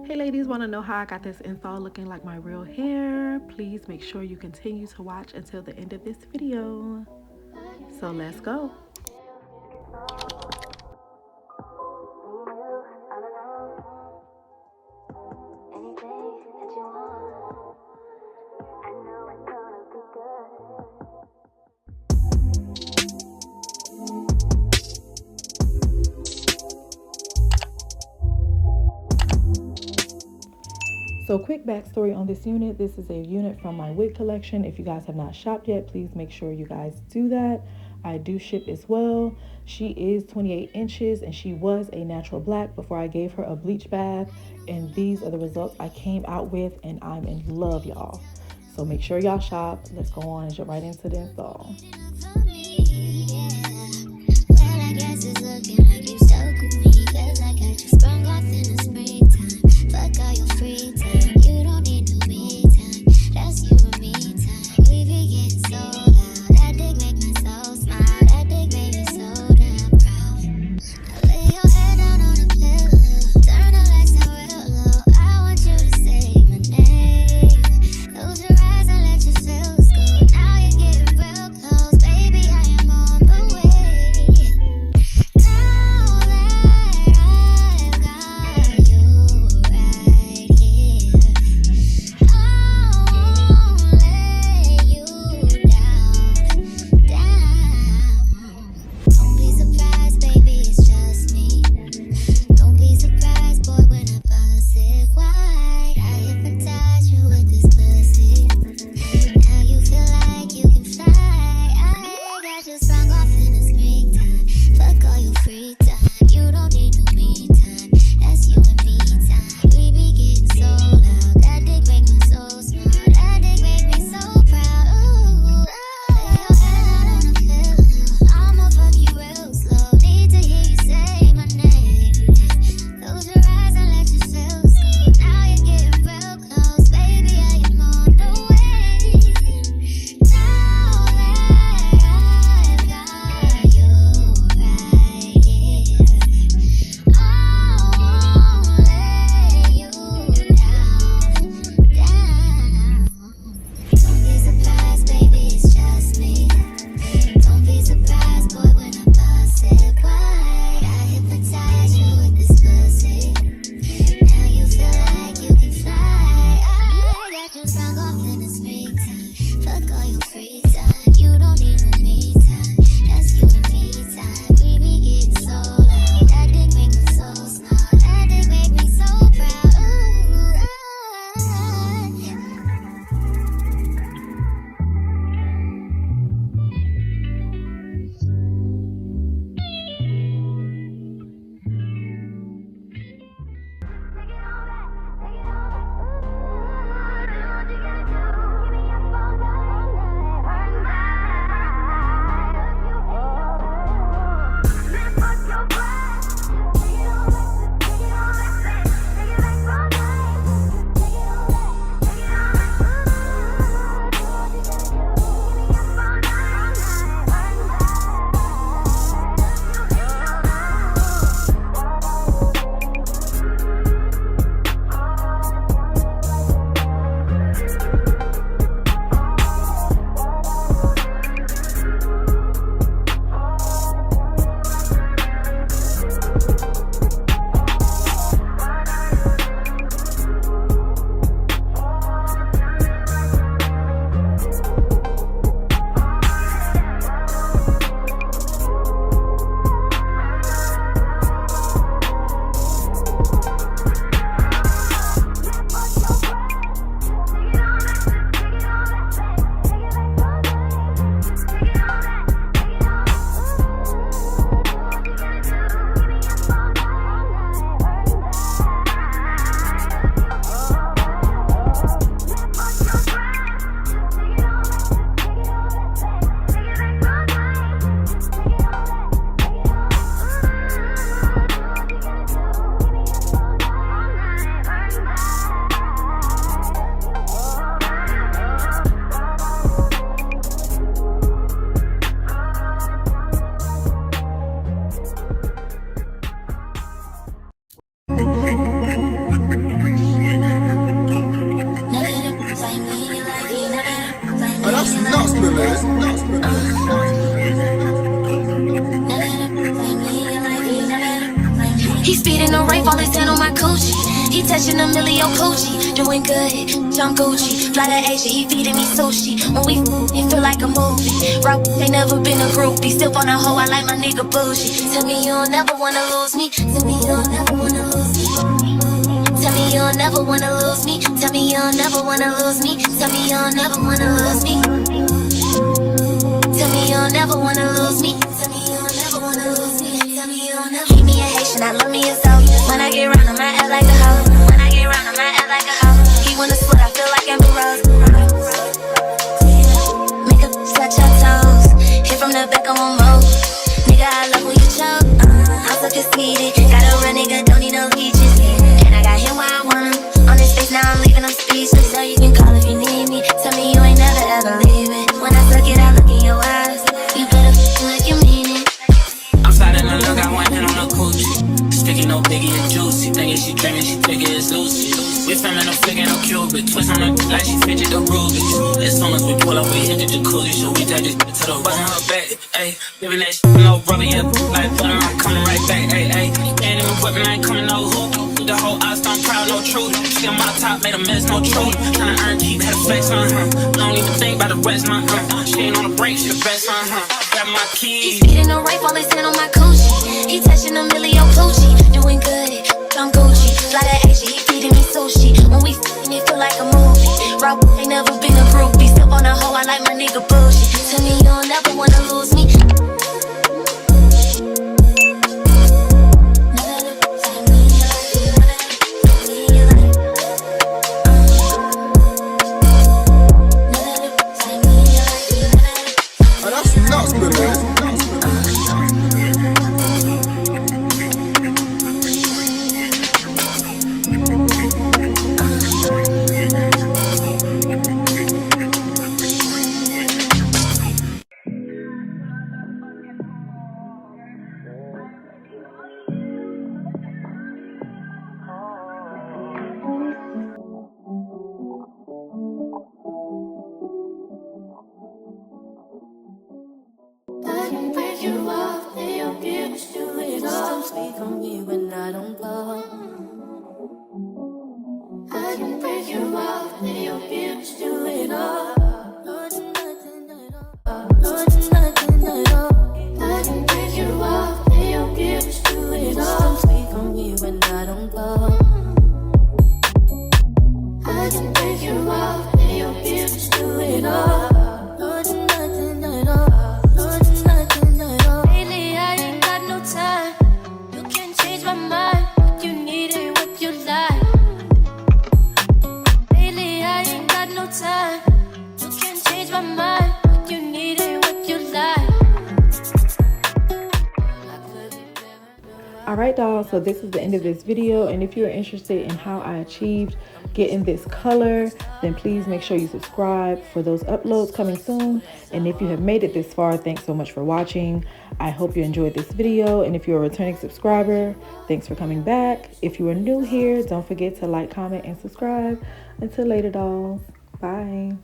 Hey ladies, want to know how I got this install looking like my real hair? Please make sure you continue to watch until the end of this video. So let's go. So quick backstory on this unit. This is a unit from my wig collection. If you guys have not shopped yet, please make sure you guys do that. I do ship as well. She is 28 inches and she was a natural black before I gave her a bleach bath. And these are the results I came out with and I'm in love, y'all. So make sure y'all shop. Let's go on and jump right into the install. Close your eyes and let your feels go. Now you're getting real close, baby. all his hand on my coochie. He touching a million coochie, doing good, jump Gucci. Fly to Asia, he feeding me sushi. When we it feel like a movie. Rock ain't never been a groupie. Still on a hoe, I like my nigga bougie. Tell me you don't never wanna lose me. Tell me you don't never wanna lose me. Tell me you don't never wanna lose me. Tell me you don't never wanna lose me. Tell me you don't never wanna lose me. Tell me you don't never wanna lose me. Tell me you don't never wanna lose me. Tell me you don't never. Keep me a Haitian, I love me a soul. When I get round, I'ma act like a hoe. When I get round, I'ma act like a hoe. He wanna split, I feel like Amber Rose. Make a touch your toes. Hit from the back, I won't move. Nigga, I love when you choke. I'm so conceited. Got a real nigga, don't need no leeches. And I got him where I want him. On his face, now I'm leaving him speechless. So you can call if you need me. Tell me you ain't never ever leaving. When I suck it, I look in your eyes. You better like you mean it. I'm sliding the look, got one hand on the coochie. Sticky, no biggie and juicy. Thinking she dreaming, she thinking it's Lucy. We filming no figure, no Cuban. Twist on her like she fidget the Ruby. As soon as we pull up, we hit the jacuzzi. So we take this to the button her back, ayy. Giving that shit no rubber, yeah. Like putting her coming right back, ayy, ayy. Ain't even whipping, I ain't coming no hoop. The whole eyes don't proud, no truth. She on my top, made a mess, no truth. Tryna earn keep, had a flex on her. Don't even think about the rest, my she ain't on the break, she the best on her. Got my keys. He's feeding a rape, all his hand on my coochie. He touching a million coochie, doing good, I'm Gucci. Fly to Asia, he feeding me sushi. When we f***ing, it feel like a movie. Rock ain't never been a groupie. Still on a hoe, I like my nigga bougie. Tell me you don't never wanna lose me. I can break you off, lay your gifts, do it all. Sweet on me when I don't go. I can break you off, lay your gifts, do it all. No, do nothing at all. No, do nothing at all. I can break you off, lay your gifts, do it all. Sweet on me when I don't go. I can break you off, lay your gifts, do it all. No, do nothing at all. My mind, what you need and what you like. Lately I ain't got no time. You can change my mind, what you need and what you like. Alright dolls, so this is the end of this video, and if you're interested in how I achieved getting this color, then please make sure you subscribe for those uploads coming soon. And if you have made it this far, thanks so much for watching. I hope you enjoyed this video, and if you're a returning subscriber, thanks for coming back. If you are new here, don't forget to like, comment, and subscribe. Until later dolls, bye.